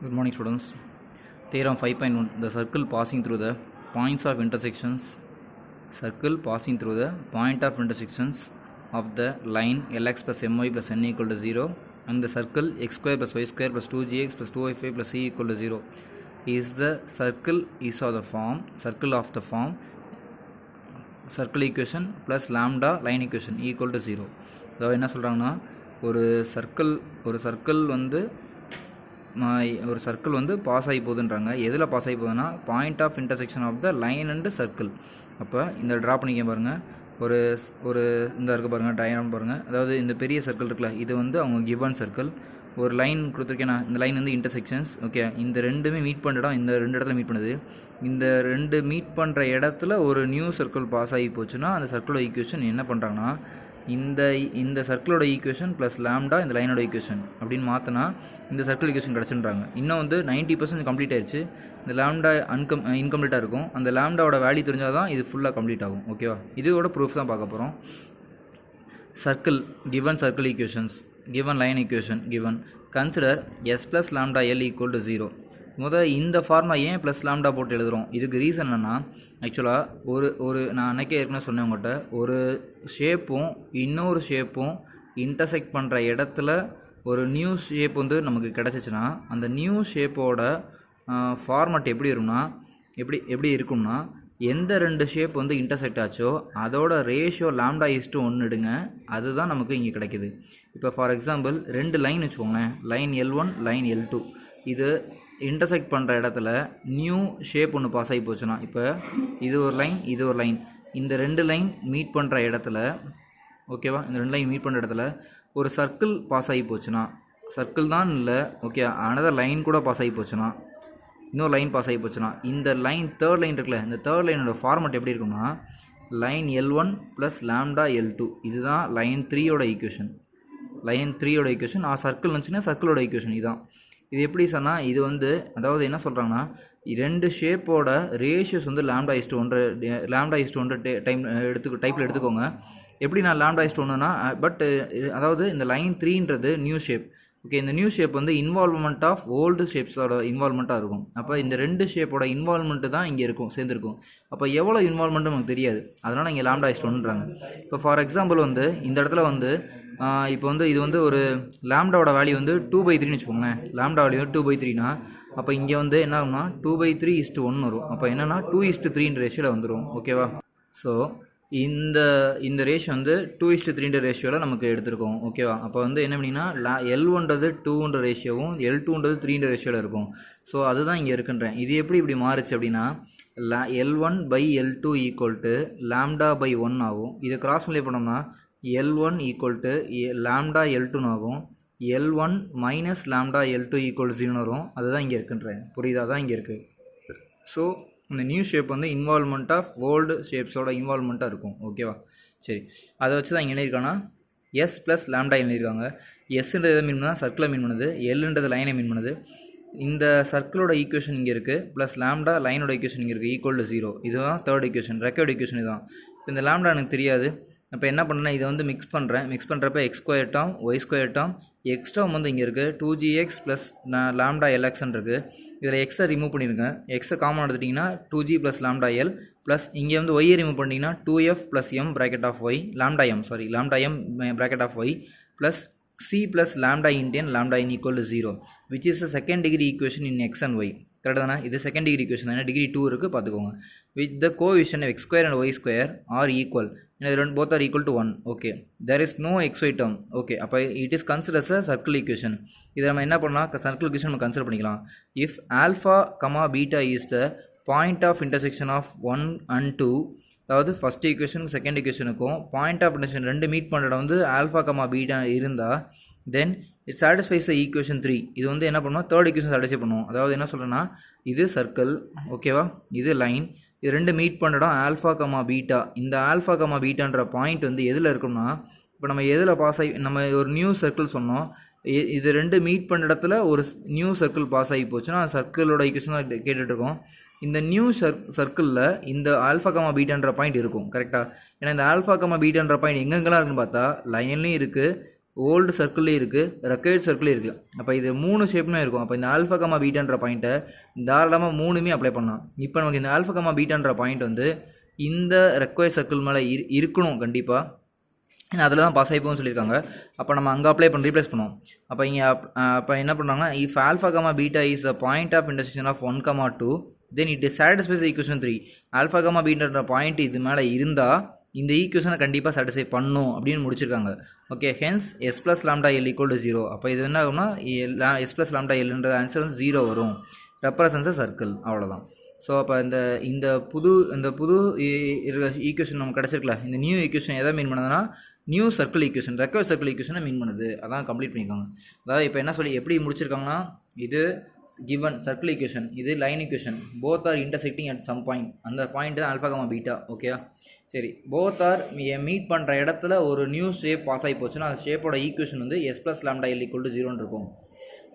Good morning, students. Theorem 5.1. The circle passing through the points of intersections. Circle passing through the point of intersections of the line Lx plus My plus n equal to 0 and the circle x square plus y square plus 2gx plus 2y5 plus c equal to 0 is the circle of the form circle equation plus lambda line equation equal to 0. அதாவது என்ன சொல்கிறாங்கன்னா ஒரு circle வந்து pass ஆகி போகுதுன்றாங்க. எதில் pass ஆகி போகுதுன்னா point of intersection of the line and circle. அப்போ இந்த ட்ரா பண்ணிக்க பாருங்கள். ஒரு இந்த இருக்குது பாருங்கள், டயக்ராம் பாருங்கள். அதாவது இந்த பெரிய சர்க்கிள் இருக்குல்ல, இது வந்து அவங்க கிவன் சர்க்கிள். ஒரு லைன் கொடுத்துருக்கேன்னா, இந்த லைன் வந்து இன்டர்செக்ஷன்ஸ். ஓகே, இந்த ரெண்டுமே மீட் பண்ணுற இடம் இந்த ரெண்டு இடத்துல மீட் பண்ணுது. இந்த ரெண்டு மீட் பண்ணுற இடத்துல ஒரு நியூ சர்க்கிள் பாஸ் ஆகி போச்சுன்னா அந்த சர்க்கிளோட ஈக்குவேஷன் என்ன பண்ணுறாங்கன்னா, இந்த சர்க்கிளோட ஈக்குவேஷன் ப்ளஸ் லேம்டா இந்த லைனோட ஈக்குவேஷன் அப்படின்னு மாற்றினா இந்த சர்க்கிள் ஈக்குவேஷன் கிடச்சுன்றாங்க. இன்னும் வந்து 90% கம்ப்ளீட் ஆயிடுச்சு. இந்த லேம்டா இன்கம்ப்ளீட்டாக இருக்கும். அந்த லேம்டாவோட வேல்யூ தெரிஞ்சால் தான் இது ஃபுல்லாக கம்ப்ளீட் ஆகும். ஓகேவா, இதோட ப்ரூஃப் தான் பார்க்க போகிறோம். Circle equations, given line equation given. Consider s plus lambda l equal to 0. இந்த ஃபார்முலா ஏன் ப்ளஸ் லேம்டா போட்டு எழுதுகிறோம்? இதுக்கு ரீசன் என்னென்னா, ஆக்சுவலாக நான் அன்றைக்கே ஏற்கனவே சொன்னேன் உங்கள்கிட்ட, ஒரு ஷேப்பும் இன்னொரு ஷேப்பும் இன்டர்செக்ட் பண்ணுற இடத்துல ஒரு நியூ ஷேப் வந்து நமக்கு கிடச்சிச்சின்னா அந்த நியூ ஷேப்போட ஃபார்மட் எப்படி இருக்கும்னா எந்த ரெண்டு ஷேப் வந்து இன்டர்செக்ட் ஆச்சோ அதோட ரேஷியோ லாம்டா இஸ்ட்டு 1 எடுங்க. அதுதான் நமக்கு இங்கே கிடைக்கிது. இப்போ ஃபார் எக்ஸாம்பிள் ரெண்டு லைன் வச்சுக்கோங்களேன், லைன் L1 லைன் L2. இது இன்டர்செக்ட் பண்ணுற இடத்துல நியூ ஷேப் ஒன்று பாஸ் ஆகி போச்சுன்னா, இப்போ இது ஒரு லைன் இந்த ரெண்டு லைன் மீட் பண்ணுற இடத்துல, ஓகேவா, இந்த ரெண்டு லைன் மீட் பண்ணுற இடத்துல ஒரு சர்க்கிள் பாஸ் ஆகி போச்சுன்னா, சர்க்கிள் தான் இல்லை, ஓகே, அனதர் லைன் கூட பாஸ் ஆகி போச்சுன்னா, இன்னொரு லைன் பாஸ் ஆகி போச்சுன்னா, இந்த லைன் தேர்ட் லைன் இருக்குல்ல, இந்த தேர்ட் லைனோட ஃபார்மட் எப்படி இருக்கும்னா line L1 plus lambda L2. இதுதான் லைன் 3யோட ஈக்குவேஷன். சர்க்கிள் வந்துச்சுன்னா சர்க்கிளோட ஈக்குவேஷன் இதுதான். இது எப்படி சொன்னால், இது வந்து அதாவது என்ன சொல்கிறாங்கன்னா, ரெண்டு ஷேப்போட ரேஷியோஸ் வந்து லாம்டா இஸ்ட்டு 1 டைப்பில் எடுத்துக்கோங்க. எப்படி நான் லாம்டா இஸ்ட்டு 1னா, பட் அதாவது இந்த லைன் 3ன்றது நியூ ஷேப். ஓகே, இந்த நியூ ஷேப் வந்து இன்வால்வ்மெண்ட் ஆஃப் ஓல்டு ஷேப்ஸோட இன்வால்வ்மெண்ட்டாக இருக்கும். அப்போ இந்த ரெண்டு ஷேப்போட இன்வால்வ்மெண்ட்டு தான் இங்கே சேர்ந்துருக்கும். அப்போ எவ்வளோ இன்வால்வ்மெண்ட்டு நமக்கு தெரியாது, அதனால் இங்கே லாம்டா இஸ்ட்டு 1ன்றாங்க. இப்போ ஃபார் எக்ஸாம்பிள் வந்து இந்த இடத்துல வந்து இப்போ வந்து இது வந்து ஒரு லாம்டாவோட வேல்யூ வந்து 2/3ன்னு வச்சுக்கோங்களேன். லாம்டா வேல்யூ 2/3னா அப்போ இங்கே வந்து என்ன ஆகும்னா 2/3:1 வரும். அப்போ என்னென்னா 2:3 ரேஷியோவில் வந்துடும். ஓகேவா, ஸோ இந்த ரேஷியோ வந்து 2:3 ரேஷியோவில் நமக்கு எடுத்துருக்கோம். ஓகேவா, அப்போ வந்து என்ன பண்ணிங்கன்னா L1ன்றது 2 ரேஷியோவும் L2ன்றது 3 ரேஷியோவில் இருக்கும். ஸோ அதுதான் இங்கே இருக்குன்றேன். இது எப்படி மாறுச்சு அப்படின்னா L1/L2 ஈக்குவல் டு λ/1 ஆகும். இதை கிராஸ் மல்டிப்ளை பண்ணோம்னா L1 equal to lambda L2 ஆகும். L1 minus lambda L2 equal 0 வரும். அதுதான் இங்கே இருக்குன்றேன். புரியுதா? தான் இங்கே இருக்குது. ஸோ இந்த நியூ ஷேப் வந்து இன்வால்வ்மெண்ட் ஆஃப் ஓல்டு ஷேப்ஸோட இன்வால்வ்மெண்ட்டாக இருக்கும். ஓகேவா, சரி, அதை வச்சு தான் இங்கே எழுதியிருக்காங்கன்னா எஸ் ப்ளஸ் லாம்டா எழுதியிருக்காங்க. எஸ்ன்றது எதை மீன் பண்ணால் சர்க்கிளை மீன் பண்ணுது, எல்ன்றது லைனை மீன் பண்ணுது. இந்த சர்க்கிளோட ஈக்குவேஷன் இங்கே இருக்குது, ப்ளஸ் லாம்டா லைனோட ஈக்குவேஷன் இங்கே இருக்குது, ஈக்குவல் டு 0. இதுதான் தேர்ட் ஈக்குவேஷன், ரெக்கார்ட் ஈக்குவேஷன் இதுதான். இந்த லாம்டா எனக்கு தெரியாது. இப்போ என்ன பண்ணேன்னா இதை வந்து மிக்ஸ் பண்ணுறப்ப x² term y² term X term வந்து இங்கே இருக்குது 2gx ப்ளஸ் லாம்டா LXன்னு இருக்குது. இதில் எக்ஸை ரிமூவ் பண்ணிடுங்க. எக்ஸை காமன் எடுத்துட்டிங்கன்னா 2g plus lambda L plus இங்கே வந்து ஒய்யை ரிமூவ் பண்ணிங்கன்னா 2f plus m bracket of y lambda m bracket of y plus c plus lambda Indian lambda in equal to 0 which is a second degree equation in x and y. கரெக்டாக தானே? இது second degree equation தானே, degree 2 இருக்குது பார்த்துக்கோங்க. With the coefficient of x² and y² are equal. both are equal to 1. okay, there is no xy term. okay, அப்போ it is considered as a circle equation. இதை நம்ம என்ன பண்ணலாம், circle equation நம்ம consider பண்ணிக்கலாம். if alpha comma beta is the point of intersection of 1 and 2, அதாவது first equation second ஈக்குவேஷனுக்கும் point of intersection ரெண்டு மீட் பண்ணுற வந்து ஆல்ஃபா கமா பீட்டா இருந்தால் then it satisfies the equation 3. இது வந்து என்ன பண்ணுவோம், தேர்ட் ஈக்குவேஷன் சாட்டிஸ்ஃபை பண்ணுவோம். அதாவது என்ன சொல்கிறேன்னா, இது சர்க்கிள், ஓகேவா, இது லைன், இது ரெண்டு மீட் பண்ணிடும் ஆல்ஃபா கமா பீட்டா. இந்த ஆல்ஃபா கமா பீட்டான்ற பாயிண்ட் வந்து எதில் இருக்கும்னா, இப்போ நம்ம எதில் பாஸ் ஆகி நம்ம ஒரு நியூ சர்க்கிள் சொன்னோம், இது ரெண்டு மீட் பண்ண இடத்துல ஒரு நியூ சர்க்கிள் பாஸ் ஆகி போச்சுன்னா சர்க்கிளோட ஈக்குவேஷன் தான் கேட்டுட்ருக்கோம். இந்த நியூ சர்க்கிளில் இந்த ஆல்ஃபா கமா பீட்டான்ற பாயிண்ட் இருக்கும். கரெக்டாக? ஏன்னா இந்த ஆல்ஃபா கமா பீட்டான்ற பாயிண்ட் எங்கெங்கெல்லாம் இருக்குன்னு பார்த்தா லைன்லேயும் இருக்குது, ஓல்டு சர்க்கிள்லேயும் இருக்குது, ரெக்கையர்ட் சர்க்கிள்லேயும் இருக்குது. அப்போ இது 3 ஷேப்புமே இருக்கும். அப்போ இந்த ஆல்ஃபா கமா பீட்டான்ற பாயிண்ட்டை தாராளமாக 3மே அப்ளை பண்ணலாம். இப்போ நமக்கு இந்த ஆல்ஃபா கமா பீட்டான்ற பாயிண்ட் வந்து இந்த ரெக்வயர் சர்க்கிள் மேலே இருக்கணும் கண்டிப்பாக. ஏன்னா அதில் தான் பாஸ் ஆகிப்போன்னு சொல்லியிருக்காங்க. அப்போ நம்ம அங்கே அப்ளை பண்ணி ரீப்ளேஸ் பண்ணுவோம். அப்போ இங்கே அப்போ என்ன பண்ணுறாங்கன்னா, if alpha comma beta is a point of intersection of 1,2 then it satisfies equation 3. Alpha comma பீட்டான்ற பாயிண்ட் இது மேலே இருந்தால் இந்த ஈக்குவேஷனை கண்டிப்பாக சாட்டிஸ்ஃபை பண்ணும் அப்படின்னு முடிச்சிருக்காங்க. Okay, hence s plus lambda l equal to 0. அப்போ இது என்ன ஆகும்னா எஸ் ப்ளஸ் லாம்டா எல்ன்ற ஆன்சர் வந்து 0 வரும். ரெப்ரசன்ஸ் சர்க்கிள், அவ்வளோதான். ஸோ அப்போ இந்த புது ஈக்குவேஷன் நமக்கு கிடச்சிருக்கல, இந்த நியூ ஈக்குவேஷன் எதை மீன் பண்ணுதுன்னா new circle equation, require circle ஈக்குவேஷனை மீன் பண்ணுது. அதான் கம்ப்ளீட் பண்ணியிருக்காங்க. அதாவது இப்போ என்ன எப்படி முடிச்சிருக்காங்கன்னா, இது given circle equation, இது line equation, both are intersecting at some point. அந்த பாயிண்ட் தான் ஆல்ஃபா கமா பீட்டா. ஓகே, சரி, both are மீட் பண்ணுற இடத்துல ஒரு நியூ ஷேப் பாஸ் ஆகி போச்சுன்னா அந்த ஷேப்போட ஈக்குவேஷன் வந்து s plus lambda l equal to 0 இருக்கும்.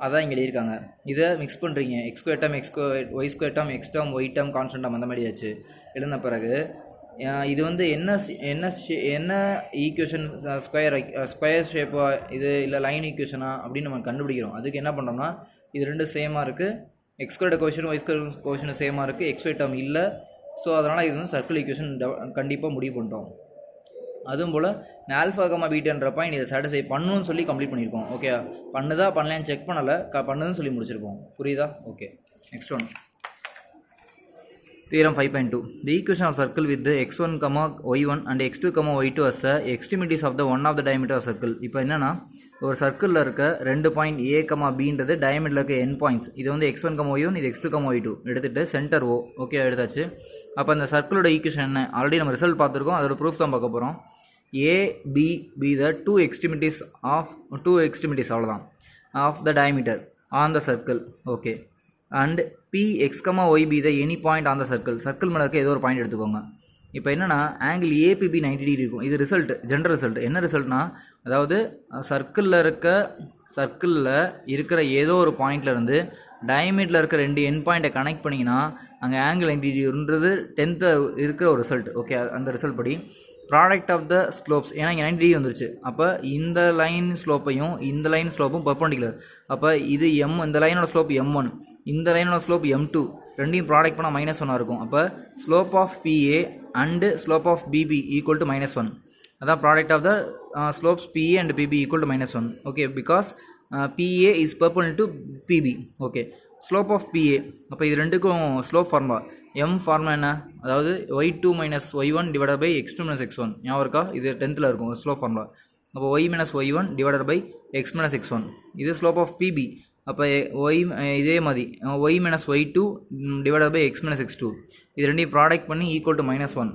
அதான் இங்கே எழுதியிருக்காங்க. இதை மிக்ஸ் பண்ணுறீங்க, x square term y square term x term y term constant term அந்த மாதிரி ஆச்சு. எழுந்த பிறகு இது வந்து என்ன ஈக்குவேஷன், ஸ்கொயர் ஷேப்பா இது இல்லை லைன் ஈக்குவேஷனா அப்படின்னு நம்ம கண்டுபிடிக்கிறோம். அதுக்கு என்ன பண்ணுறோம்னா, இது ரெண்டும் சேமாக இருக்குது, எக்ஸ் ஸ்கொயர் கோஷன் ஒய் ஸ்கொயர் கோஷன் சேமாக இருக்குது, எக்ஸ் ஒய் டேர்ம் இல்லை. ஸோ அதனால் இது வந்து சர்க்கிள் ஈக்குவேஷன் கண்டிப்பாக முடிவு பண்ணிட்டோம். அதுவும் போல் ஆல்ஃபா கமா பீட்டான்ற பாயிண்ட் இதை சாட்டிஸ்ஃபை பண்ணணும்னு சொல்லி கம்ப்ளீட் பண்ணியிருக்கோம். ஓகே, பண்ணுதா பண்ணலான்னு செக் பண்ணலை, பண்ணுதுன்னு சொல்லி முடிச்சிருப்போம். புரியுதா? Okay, next one. Theorem 5.2. The equation of circle with the x1, y1 and x2, y2 as the extremities of the one of the diameter of circle. இப்போ என்னன்னா, ஒரு சர்க்கிளில் இருக்க 2 பாயிண்ட் A, Bன்றது டயமீட்டரில் இருக்க என் பாயிண்ட்ஸ். இது வந்து x1, y1, இது x2, y2 எடுத்துகிட்டு சென்டர் O. ஓகே, எடுத்தாச்சு. அப்போ அந்த சர்க்கிளோட ஈக்குவேஷன் என்ன, ஆல்ரெடி நம்ம ரிசல்ட் பார்த்துருக்கோம், அதோட ப்ரூஃப் தான் பார்க்க போகிறோம். A, B be the two extremities அவ்வளோதான் of the diameter on the circle. Okay, and p x y be the any point on the circle மேலே இருக்க ஏதோ ஒரு பாயிண்ட் எடுத்துக்கோங்க. இப்போ என்னென்னா, ஆங்கிள் ஏபிபி 90 டிகிரி இருக்கும். இது ரிசல்ட், ஜென்ரல் ரிசல்ட். என்ன ரிசல்ட்னா, அதாவது சர்க்கிளில் இருக்கிற ஏதோ ஒரு பாயிண்ட்லேருந்து டயமீட்டரில் இருக்க 2 என் பாயிண்ட்டை கனெக்ட் பண்ணிங்கன்னா அங்கே ஆங்கிள் 90 டிகிரின்றது 10th இருக்கிற ஒரு ரிசல்ட். ஓகே, அந்த ரிசல்ட் படி ப்ராடக்ட் ஆஃப் த ஸ்லோப்ஸ், ஏன்னா இங்கே 90 டிகிரி வந்துருச்சு. அப்போ இந்த லைன் ஸ்லோப்பையும் இந்த லைன் ஸ்லோப்பும் பர்பண்டிகுலர். அப்போ இது இந்த லைனோட ஸ்லோப் M1, இந்த லைனோட ஸ்லோப் M2, ரெண்டையும் ப்ராடக்ட் பண்ணால் -1 இருக்கும். அப்போ slope of PA and slope of BB equal to -1. அதான் product of the slopes PA and PB equal to -1. Okay, because PA is perpendicular to PB. Okay, slope of PA. அப்போ இது ரெண்டுக்கும் slope formula formula என்ன, அதாவது y2 minus y1 divided by x2 minus x1. ஞாபகம் இருக்கா? இது 10th இருக்கும் slope formula. அப்போ y minus y1 divided by x minus x1. இது ஸ்லோப் ஆஃப் PB. அப்போ இதே மாதிரி y minus y2 divided by x minus x2. இது ரெண்டையும் ப்ராடக்ட் பண்ணி ஈக்குவல் டு -1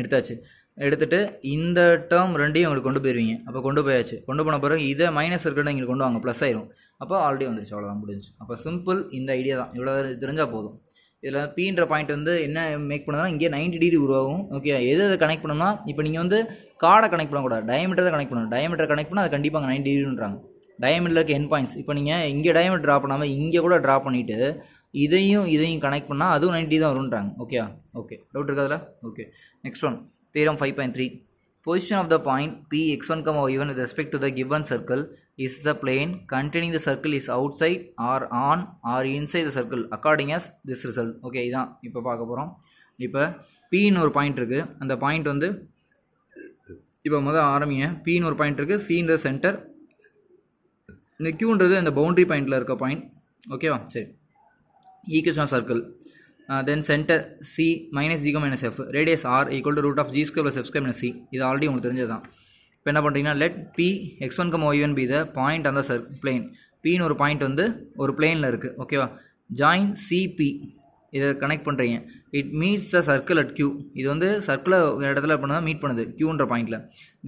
எடுத்தாச்சு. எடுத்துகிட்டு இந்த டேர்ம் ரெண்டையும் உங்களுக்கு கொண்டு போயிடுவீங்க. அப்போ கொண்டு போயாச்சு. கொண்டு போன பிறகு இதை மைனஸ் இருக்கிறத இங்கே கொண்டு வாங்க, ப்ளஸ் ஆயிரும். அப்போ ஆல்ரெடி வந்துருச்சு, அவ்வளோதான், முடிஞ்சு. அப்போ சிம்பிள், இந்த ஐடியா தான், இவ்வளோ தெரிஞ்சால் போதும். இதில் பீன்ற பாயிண்ட் வந்து என்ன மேக் பண்ணுதுன்னா, இங்கே 90 டிகிரி உருவாகும். ஓகே, எது கனெக்ட் பண்ணணும்னா, இப்போ நீங்கள் வந்து கார்டை கனெக்ட் பண்ணக்கூடாது, டயமீட்டர் தான் கனெக்ட் பண்ணணும். டயமீட்டர் கனெக்ட் பண்ணால் அது கண்டிப்பாக 90 டிகிரின்றாங்க. டயமீட்டரில் இருக்க என் பாயிண்ட்ஸ். இப்போ நீங்கள் இங்கே டயமீட்டர் ட்ரா பண்ணாமல் இங்கே கூட ட்ரா பண்ணிவிட்டு இதையும் கனெக்ட் பண்ணால் அதுவும் 90 தான் வரும்ன்றாங்க. ஓகே, டவுட் இருக்காதுல? Okay, next one. Theorem 5.3. Position of the point P x1, y1 with respect to the given circle is the plane containing the circle is outside or on or inside the circle according as this result. Okay, இதான் இப்போ பார்க்க போகிறோம். இப்போ Pன்னு ஒரு point இருக்குது. அந்த point வந்து இப்போ முதல் ஆரம்பிங்க. Pன்னு ஒரு பாயிண்ட் இருக்குது, Cன்ற சென்டர், இந்த Qன்றது இந்த பவுண்டரி பாயிண்டில் இருக்க பாயிண்ட். ஓகேவா? சரி, equation of circle. Then center C minus G minus F, radius R equal to root of G square plus F square minus C. இது ஆல்ரெடி உங்களுக்கு தெரிஞ்சதுதான். இப்போ என்ன பண்ணுறீங்கன்னா, let P x1, y1 be the point on the plane. Pன்னு ஒரு point வந்து ஒரு பிளேனில் இருக்குது. ஓகேவா? ஜாயின் CP, இதை கனெக்ட் பண்ணுறீங்க. It meets the circle at Q. இது வந்து சர்க்கிளை இடத்துல பண்ணால் மீட் பண்ணுது Qன்ற பாயிண்டில்.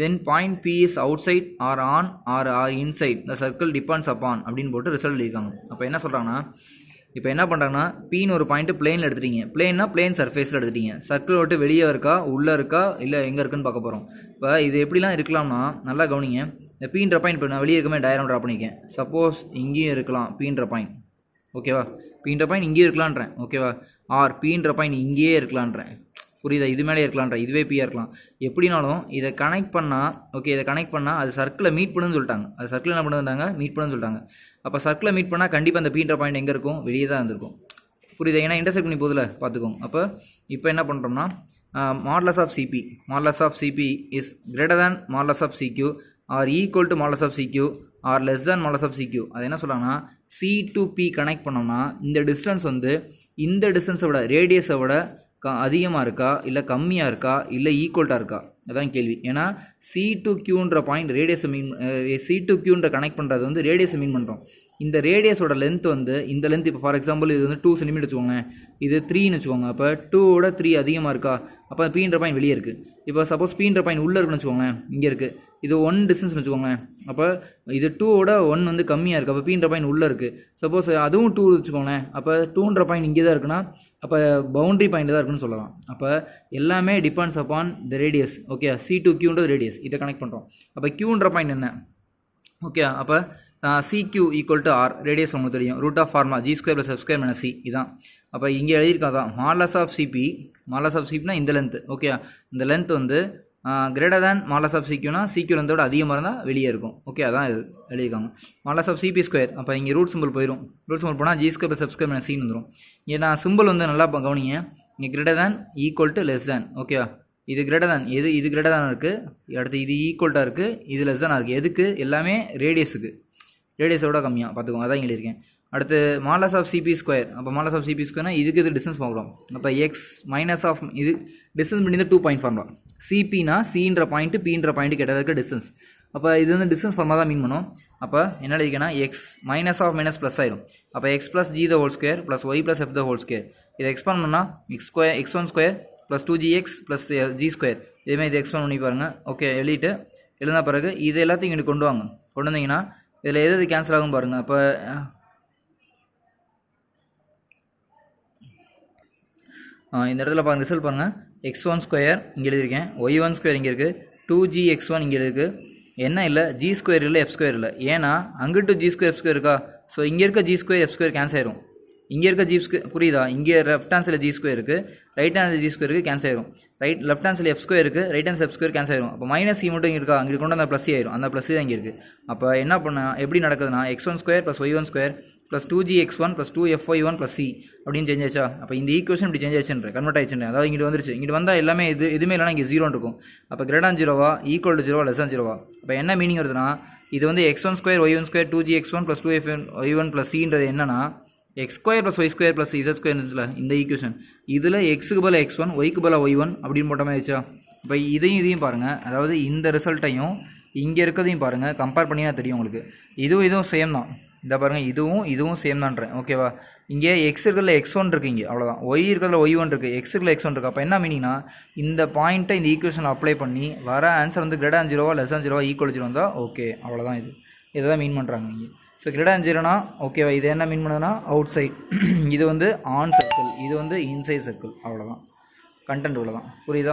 Then point P is outside or on or inside the circle depends upon அப்படின்னு போட்டு ரிசல்ட் எழுதியிருக்காங்க. அப்போ என்ன சொல்கிறாங்கன்னா, இப்போ என்ன பண்ணுறாங்கன்னா, Pன்னு ஒரு பாயிண்ட்டு பிளேனில் எடுத்துட்டீங்க. பிளேன்னா பிளேன் சர்ஃபேஸில் எடுத்துட்டீங்க. சர்க்கிள் விட்டு வெளியே இருக்கா, உள்ளே இருக்கா, இல்லை எங்கே இருக்குன்னு பார்க்க போகிறோம். இப்போ இது எப்படிலாம் இருக்கலாம்னா, நல்லா கவனிங்க. இந்த Pன்ற பாயிண்ட் இப்போ நான் வெளியே இருக்கமே டயக்ராம் ட்ரா பண்ணிக்கேன். சப்போஸ் இங்கேயும் இருக்கலாம் Pன்ற பாயிண்ட். ஓகேவா? Pன்ற பாயிண்ட் இங்கேயும் இருக்கலான்றேன். ஓகேவா? ஆர் Pன்ற பாயிண்ட் இங்கேயே இருக்கலான்றேன். புரியுதா? இது மேலே இருக்கலாம்ன்ற, இதுவே பியாக இருக்கலாம். எப்படினாலும் இதை கனெக்ட் பண்ணால் ஓகே, இதை கனெக்ட் பண்ணால் அது சர்க்கிளை மீட் பண்ணுன்னு சொல்லிட்டாங்க. அது சர்க்கிள் என்ன பண்ணுறாங்க, மீட் பண்ணுன்னு சொல்லிட்டாங்க. அப்போ சர்க்கிளை மீட் பண்ணால் கண்டிப்பாக அந்த பீன்ற பாயிண்ட் எங்கே இருக்கும், வெளியே தான் இருந்திருக்கும். புரியுதா? ஏன்னா இன்டர்செக்ட் பண்ணி போதில் பார்த்துக்கோங்க. அப்போ இப்போ என்ன பண்ணுறோம்னா modulus of CP is greater than modulus of CQ or equal to modulus of CQ or less than modulus of CQ. அது என்ன சொல்கிறாங்கன்னா சி டு பி கனெக்ட் பண்ணோம்னா இந்த டிஸ்டன்ஸ் வந்து இந்த டிஸ்டன்ஸை விட ரேடியஸை விட அதிகமாக இருக்கா இல்லை கம்மியாக இருக்கா இல்லை ஈக்குவல்ட்டாக இருக்கா, அதான் கேள்வி. ஏன்னா சி டு கியூன்ற பாயிண்ட் ரேடியஸை சி டு கியூன்ற கனெக்ட் பண்ணுறது வந்து ரேடியஸை மீன் பண்ணுறோம். இந்த ரேடியஸோட லென்த் வந்து இந்த லென்த் இப்போ ஃபார் எக்ஸாம்பிள் இது வந்து 2 சென்டிமீட்டர் வச்சுக்கோங்க, இது 3ன்னு வச்சுக்கோங்க. அப்போ 2ஓட 3 அதிகமாக இருக்கா, அப்போ பீன்ற பாயிண்ட் வெளியே இருக்குது. இப்போ சப்போஸ் பீன்ற பாயிண்ட் உள்ளே இருக்குன்னு வச்சுக்கோங்களேன், இங்கே இருக்குது. இது 1 டிஸ்டன்ஸ் வச்சுக்கோங்களேன், அப்போ இது 2ஓட 1 வந்து கம்மியாக இருக்குது. அப்போ பீன்ற பாயிண்ட் உள்ளே இருக்குது. சப்போஸ் அதுவும் 2 வச்சுக்கோங்களேன், அப்போ 2ன்ற பாயிண்ட் இங்கே தான் இருக்குன்னா அப்போ பவுண்ட்ரி பாயிண்ட் தான் இருக்குன்னு சொல்லலாம். அப்போ எல்லாமே depends upon the radius. Okay, C to கியூன்றது ரேடியஸ், இதை கனெக்ட் பண்ணுறோம். அப்போ கியூன்ற பாயிண்ட் என்ன, ஓகே, அப்போ CQ equal to r, radius உங்களுக்கு தெரியும், root of formula G² + F² - C இதான். அப்போ இங்கே எழுதியிருக்காங்க தான் மாடுலஸ் ஆஃப் சிபினா இந்த லென்த். ஓகே, இந்த லென்த் வந்து கிரேட்டர் தேன் மாடுலஸ் ஆஃப் சிக்யூனா சிக்யூ லென்த்தோட அதிகமாக இருந்தால் வெளியே இருக்கும். ஓகே, அதான் எழுதியிருக்காங்க. மாடுலஸ் ஆஃப் CP², அப்போ இங்கே ரூட் சிம்பிள் போயிடும். ரூட் சிம்பிள் போனால் G² + F² - C வந்துடும். இங்கே நான் சிம்பிள் வந்து நல்லா கவனிங்க. இங்கே greater than equal to less than. Okay, இது கிரேட்டர் தேன், இது கிரேட்டர் தேன் இருக்குது, அடுத்து இது ஈக்குவல்ட்டாக இருக்குது, இது லெஸ் தேனாக இருக்குது. எதுக்கு, எல்லாமே ரேடியஸுக்கு, ரேடியஸோட கம்மியாக பார்த்துக்கோங்க, அதான் எழுதியிருக்கேன். அடுத்து மாடுலஸ் ஆஃப் CP², அப்போ மாடுலஸ் ஆஃப் CP²னா இதுக்கு இது டிஸ்டன்ஸ் பார்க்குறோம். அப்போ எக்ஸ் மைனஸ் ஆஃப் இது டிஸ்டன்ஸ் பண்ணி 2 பாயிண்ட் ஃபார்முலா. சிபினா சின்ற பாயிண்ட்டு பீன்ற பாயிண்ட்டு கேட்டதுக்கு டிஸ்டன்ஸ். அப்போ இது வந்து டிஸ்டன்ஸ் ஃபார்மாக தான் மீன் பண்ணும். அப்போ என்ன எழுதிக்கன்னா x minus of minus plus ஆயிடும். அப்போ x + g² + y + f². இதை எக்ஸ்பாண்ட் பண்ணால் x1² + 2gx + g². இதேமாதிரி இதை எக்ஸ்பாண்ட் பண்ணி பாருங்கள். ஓகே, எழுதிட்டு எழுதின பிறகு இது எல்லாத்தையும் இங்கிட்டு கொண்டு வாங்க. கொண்டு வந்தீங்கன்னா இதில் எது கேன்சல் ஆகும் பாருங்கள். அப்போ இந்த இடத்துல பாருங்கள், ரிசல்ட் பாருங்கள். x1² இங்கே எழுதியிருக்கேன், y1² இங்கே இருக்குது, 2gx1 இங்கே இருக்குது. என்ன இல்லை, g² இல்லை, f² இல்லை. ஏன்னா அங்கிட்டு g² f² இருக்கா. ஸோ இங்கே இருக்க g² f² கேன்சல் ஆயிரும். இங்கே இருக்க g², புரியுதா? இங்கே லெஃப்ட் ஹேண்ட் சைடில் g² இருக்குது, ரைட் ஹேண்ட் g² இருக்குது, கேன்சல் ஆயிரும். லெஃப்ட் ஹேண்ட் சைடில் f² இருக்குது, ரைட் ஹேண்ட் f² கேன்சல் ஆயிரும். அப்போ மைனஸ் c மட்டும் இங்கே இருக்கா, அங்கே கொண்டு அந்த ப்ளஸ் ஆயிரும். அந்த ப்ளஸ் தான் இங்கே இருக்குது. அப்போ என்ன எப்படி நடக்குதுன்னா x1² + y1² + 2gx1 + 2fy1 + c அப்படின்னு சேஞ்ச் ஆச்சா. அப்போ இந்த ஈக்குவேஷன் இப்படி சேஞ்ச் ஆச்சுன்ற, கன்வெர்ட் ஆயிடுச்சுன்ற, அதாவது இங்கே வந்துருச்சு. இங்கே வந்தால் எல்லாமே எதுவுமே இல்லைனா இங்கே 0 இருக்கும். அப்போ கிரேட்டர் தேன் 0வா, ஈக்குவல் டு 0வா, லெஸ் தேன் 0வா. அப்போ என்ன மீனிங் வருதுன்னா இது வந்து x1² y1² 2gx1 + 2fy1 + cன்றது என்னன்னா x² + y² + z² இருந்துச்சுல இந்த ஈக்குவேஷன், இதில் எக்ஸுக்கு பதில் x1 ஒய்க்கு பதில் y1 அப்படின்னு போட்ட மாதிரி ஆச்சா. இப்போ இதையும் பாருங்கள், அதாவது இந்த ரிசல்ட்டையும் இங்கே இருக்கிறதையும் பாருங்கள், கம்பேர் பண்ணி தான் தெரியும் உங்களுக்கு. இதுவும் சேம் தான். இதை பாருங்கள், இதுவும் சேம் தான்றேன். ஓகேவா? இங்கே எக்ஸ் இருக்கிறதுல x1 இருக்குது, இங்கே அவ்வளோதான். ஒய் இருக்கிறதுல y1 இருக்குது, எக்ஸ் இருக்கிறதுல x1 இருக்குது. அப்போ என்ன மீனிங்னா இந்த பாயிண்ட்டை இந்த ஈக்குவேஷன் அப்ளை பண்ணி வர ஆன்சர் வந்து கிரேட்டர் தேன் 0வா, லெஸ் தேன் 0வா, ஈக்குவல் 0 வந்தால் ஓகே, அவ்வளோதான். இதை தான் மீன் பண்ணுறாங்க இங்கே. ஸோ கிரேட்டர் தேன் 0னா ஓகேவா, இது என்ன மீன் பண்ணுதுன்னா அவுட் சைட், இது வந்து ஆன் சர்க்கிள், இது வந்து இன்சைட் சர்க்கிள், அவ்வளோதான். கண்டென்ட் இவ்வளோ தான். புரியுதா?